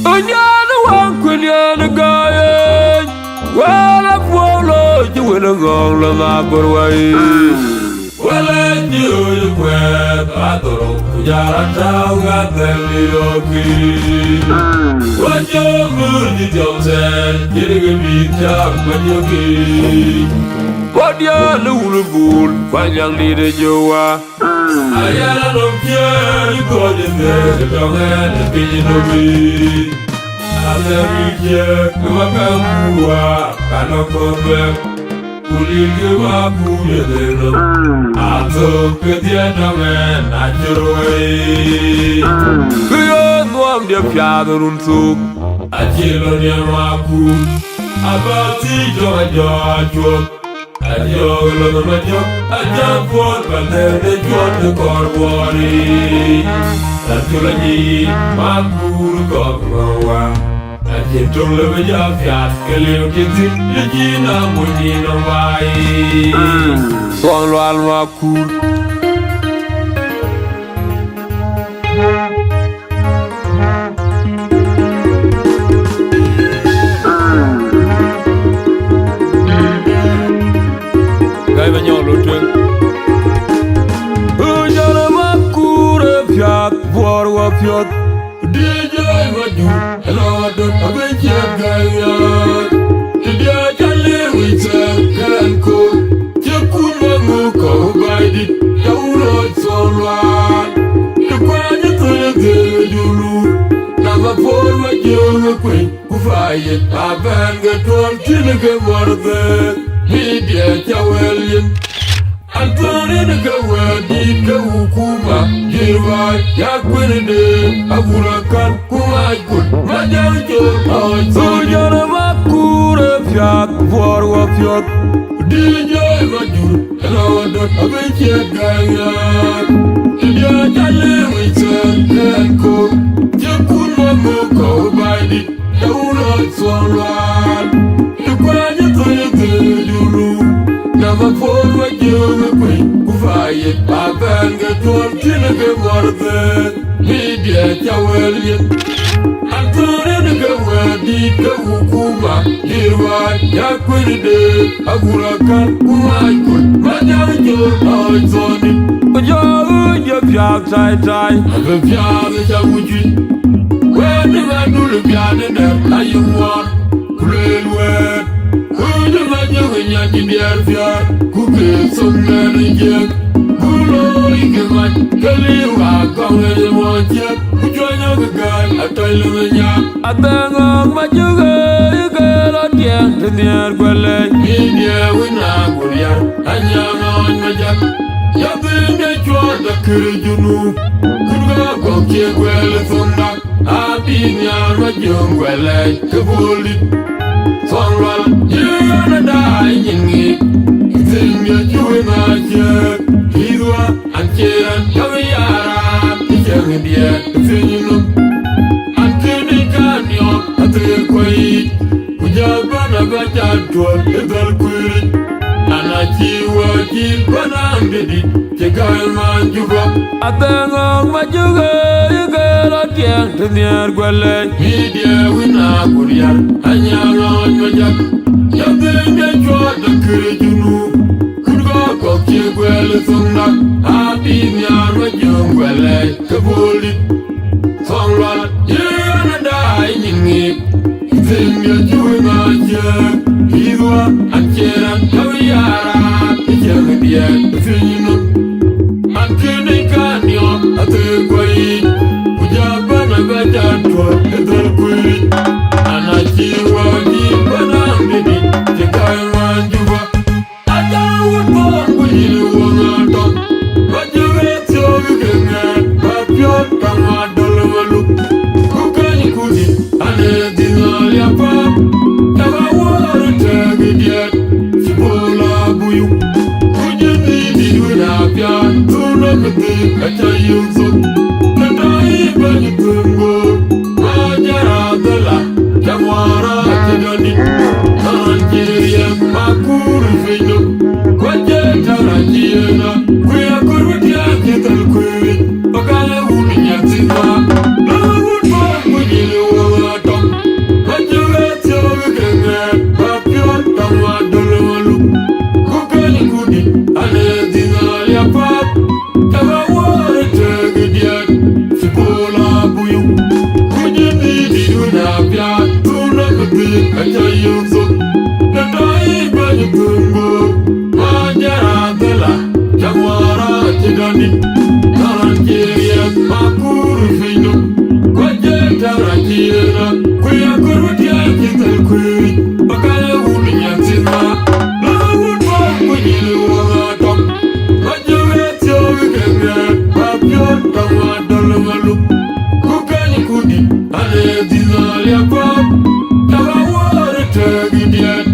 Onyana wankwiliana gaye wala polo jiwela gongla magorwai wala jiyo kwe adoro kujara tauga deliyoki wajo murdi jomsen jirige bitya manyoki wadia lulubul fanyang lide jowa ayala nomkye likode de dongen pininobi Alemikye kumakambuwa kanokobe kulinge mabuye deno ato kediena men ajirowe kuyo nuam de piado runtuk ajilo ne maku abati jojo ajo lo majo ajapon balde jojo korbori Tatulani makuru kokrowa Ajentung lebe jafiat keleo kinti Lejina mujina wai Tuang lual makur Gai banyak luteng Ujana makure fiat Buar wafiat DJ maju Hello adon abejia gayat Dia jale wita kanko Jakun wangu kau baidit Yaurot solwan Dekwanya tulege dulu Nama por wajong kwe Kufaye aban gatol Tineke morde Media jawelin Antoni negawadi kawukuma Jirwa yakwende Aburakan kumaikun Majaujo Sojana makure fiat Buarwa fiat DJ majur Elawadot abejia gayat Dia jale wita Lenko Jakun mamuka ubaidi Yaurot solwan Dukwanya tulege dulu Nama por wajong kwe Kufaye abanga tol tinege morde Media jawelien Antone nege wadi kawukuma Jirwa yakwende Agurakan kumaikun Majaujo oizoni Ujaujo piak tai tai Abe piak jawuji Wede mandule piane der ayumwan Kulelwet Kuja majo nyaki biar fiar Kuke somnani jek Kulo ike mach Kaliwa kongele monchek Kujonya gagal Atoy lumenyak Atengok majuge Ike lotieng Teniar gwele India wina kuliar Anyangon majak Yabinde chwada kiri junu Kurga kokye gwele sondak Abinyar majung gwele Kebulit Songwal, you're die in me. Think you're magic. Hidwa, and Kiran, Yaviara, young dear, Finum, and Kinikanyo, at the Quay. Ujabana Bajatua, little query, and I see what you put on the Chicago Juba. I think of my Juga, you get a young to near Gwelle. Media winner, Kurian, and young Majak. Yapping the joy the Kirjunu. Could go cock you well as on that. I've been your young Gwelle, Kabuli. Songwell, you're dying in me. Think you're doing my jerk. Hidwa, and Kiran, Yaviara, young dear, Finum. Kinikanyo ate kwai Ujabana bajatwa edel kwai Anachiwa jibana mbidi Chikai manjuwa Ajawu bongu jilu wangato Wajuwe tsogu kenge Papiot kama dolomalu Kukani kudi ane dinali apa Tawa wara tagi diat Sibola buyu Kujeni diwina pian Kati kaca yung sot kacha yuzo da dai bani tungo majara dela jamwara chidani Nigeria makuru fino kwaje tarakira kuya kurutia kital kuri bakaya wuni nyatima la wunwa kunyilu wangatom majawetyo wikenge papyon kama dolomalu kukani kudi ane dizalya pop tawa wari tegidian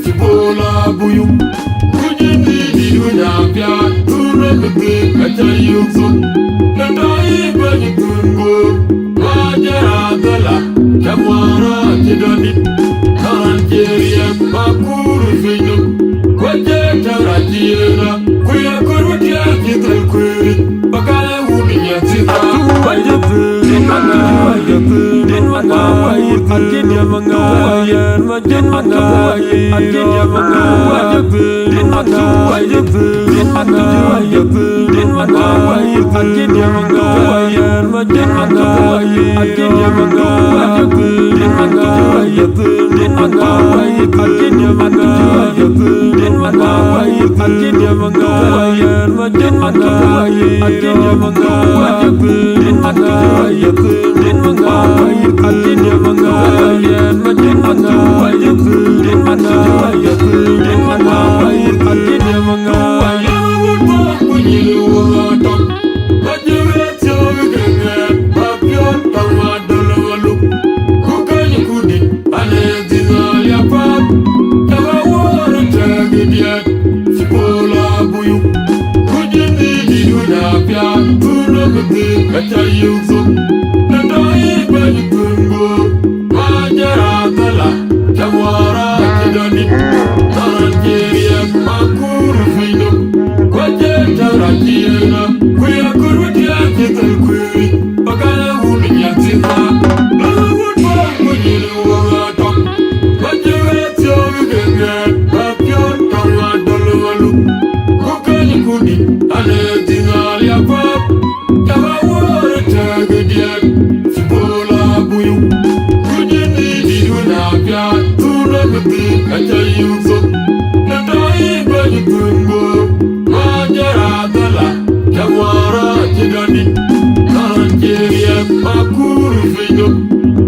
sibola buyu kujindi didunya pya tuna bebe kacha yuzo Nadai bani tungo majara dala jamwara chidani Nigeria makuru fino kwaje tarakira kuya kurutia kital kuri bakale wuni nyatima Kacha yuzo nadai bani tungo majara dala jamwara chidani Nigeria makuru fino kwaje tarakira kuya kurutia kital kuri bakale wuni nyatima la wunwa kunyilu wangatom majawetyo wikenge papyon kama dolomalu kukani kudi ane dizalya pop tawa wari tegidian sibola buyu kujindi diduna pya tuna bebe kacha yuzo nadai bani tungo majara dala jamwara chidani Nigeria makuru fino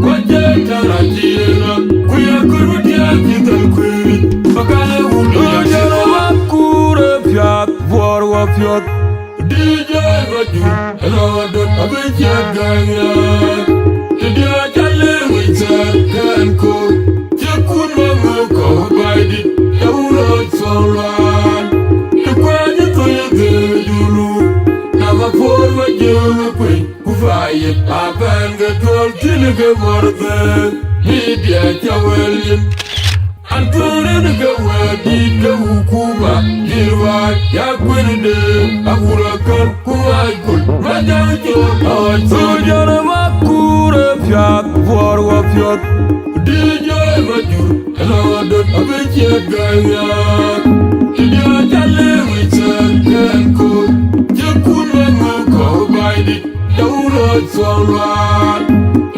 kwaje tarakira kuya kurutia kital kuri bakale wuni nyatima makuru pyat borwa pyat DJ Vaju, hello, don't have a jagaya. Today I tell you it's a can call. Jakun Mamoko, by the Yawurot Soran. The quiet for you, you know. Never forward you, quick, who fire, Papa and get all Tinaka Morgan. Media Jawelian. Antonio Gawadi, Gawukuba, Hirwa, Yakwinde, Aburakan, Kumaikul, Rajajo, Sojana Makura, Piat, Warwa Piat, DJ Vaju, and ordered a Vichia Gaya. India Jale, which can cook, Jakuna Moko, by the Yawurot Soran.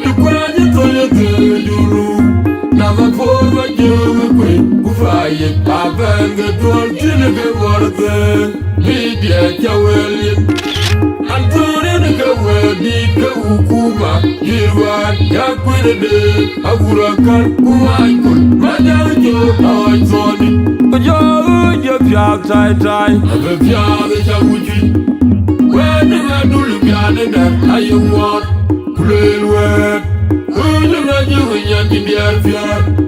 The quiet for you, never forward you, Kufaye, Abanga, Tol, Tinaka, Warthe, Media Jawelian, Antonio Gawadi, Gawukuma, Hirwa, Yakwinde, Aburakan, Kumaikul, Rajajo, Awazoni, Bajo, Piak, Tai, of a Piana Jamuji. When I do look at it, I want Kulel.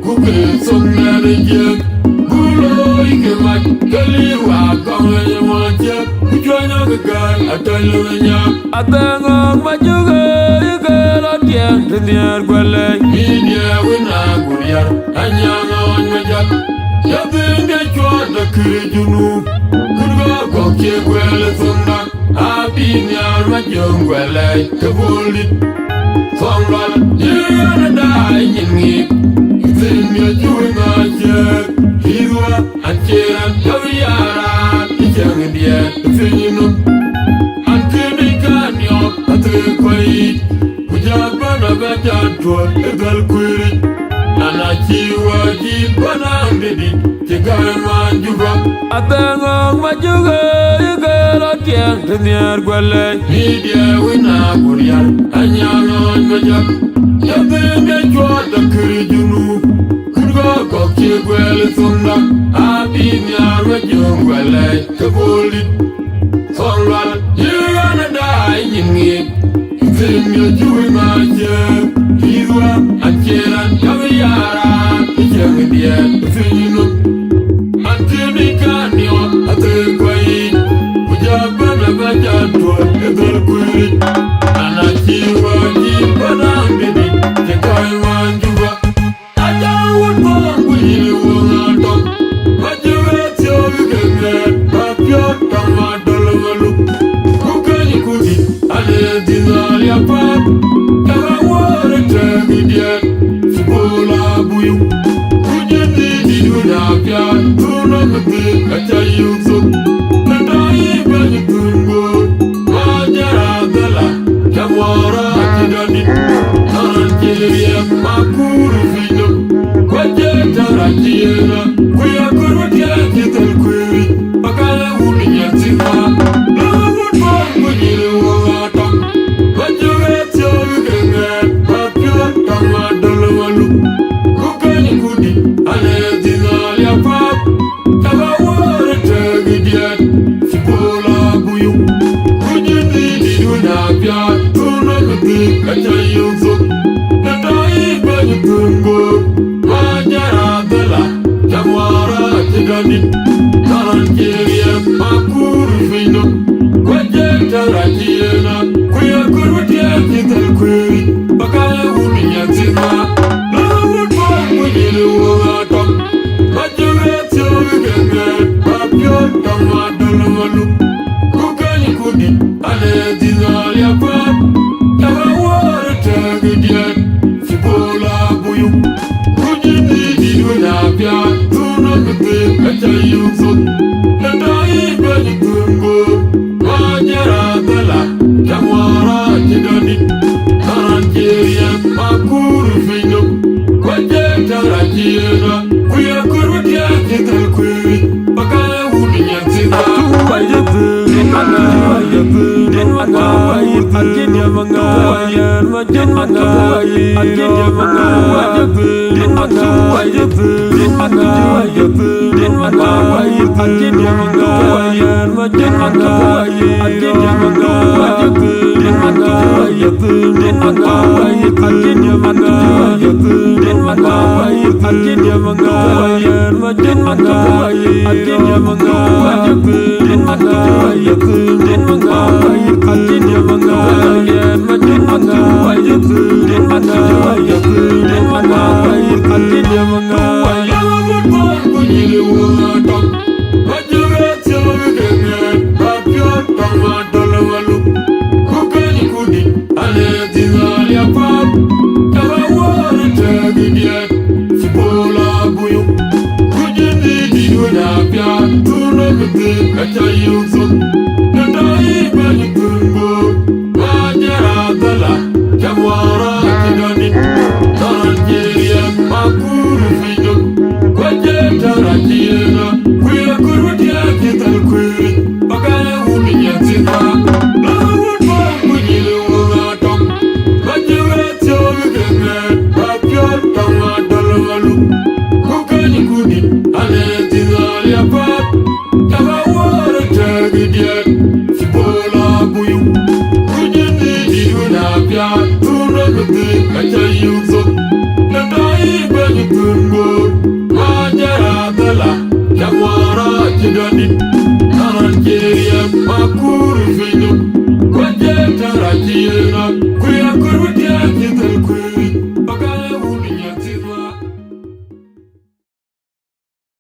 Kuke somnarije Gulo ikemat Kaliwa konganya mwacha Kuchwanya kegan Atalanya Atengok majuge Yukela tiang Tendiar kwele Minya wina kuriar Anyangan majak Yatinga chwada kiri junu Kurga kokye kwele sondak Abinyar majung kwele Kebulit Songral Yuna dai nyingi Zimya juwa jek Hirwa Anchiran Kaviyara Ijang dia Finyinu Ankini kanyo Ate kwait Kujabana bajatwa Egal kwiri Anachiwa jibana mbidi Chigai manjuba Atengong majuga Yugelo tiang Teniar gwele Media wina kuriar Anyangon majak Yabenge chwada kirijunu Kurgo kokchi gwele sunda Abi nyar majung gwele Kabolit Solwal Yugana dai yingit Zimya juwi majak Izwa Anchiran Yaviyara Ijang diya Tufinu Antinikaniwa Atekwai Ujabana Bajatwa Edel Kwiri Anachiwa Jibana Mbidi Jekai Wanjuba Ajawut Bon Kujili Wangatok Majuret Yogenge Papiot Kama Dolomalu Kukani Kudi Ane Dinali Apap Kama Wara Tegidiet Sibola Buyu Kujini Diduna Piat Tuna Kati Kachayuksuk Nadai Bani Tungo Majara Dala Jamwara Chidani Naran Kiria Makuru Fino Kwaje Tarachiena Kuya Kurwatia Kital Kwiri Pakala Uni Yatsika Lavut Bon Kujili Wangatok Majuret Yogenge Papiot Kama Dolomalu Kukani Kudi Ane Dinali Apap Kama Wara Tegidiet Sibola Buyu Kujini Diduna Piat Tuna Kati Kachayuksuk Nadai Bani Tungo Majara Dala Jamwara Chidani Naran Kiria Makuru Fino Kwaje Tarachiena Kuya Kurwatia Kital Kwiri Pakala Uni Yatsika Lavut Bon Kujili Wangatok Majuret Yogenge Papiot Kama Dolomalu Kukani Kudi Ane Dinali Apap Kama Wara Tegidiet Sibola Buyu Kujini Diduna Piat Tuna Kati Kachayuksuk Nadai Bani Tungo Majara Dala Jamwara Chidani Naran Kiria Makuru Fino Kwaje Tarachiena Kuya Kurwatia Kital Kwiri Pakala Uni Yatsika Kachayuksuk Nadai Bani Tungo Majara Dala Jamwara Chidani Naran Kiria Makuru Fino Kwaje Tarachiena Kuya Kurwatia Kital Kwiri Pakala Uni Yatsika Lavut Bon Kujili Wangatok Majuret Yogenge Papiot Kama Dolomalu Kukani Kudi Ane Dinali Apap Kama Wara Tegidiet Sibola Buyu Kujini Diduna Piat Tuna Kati Kachayuksuk Nadai Bani Tungo Majara Dala Jamwara Chidani Naran Kiria Makuru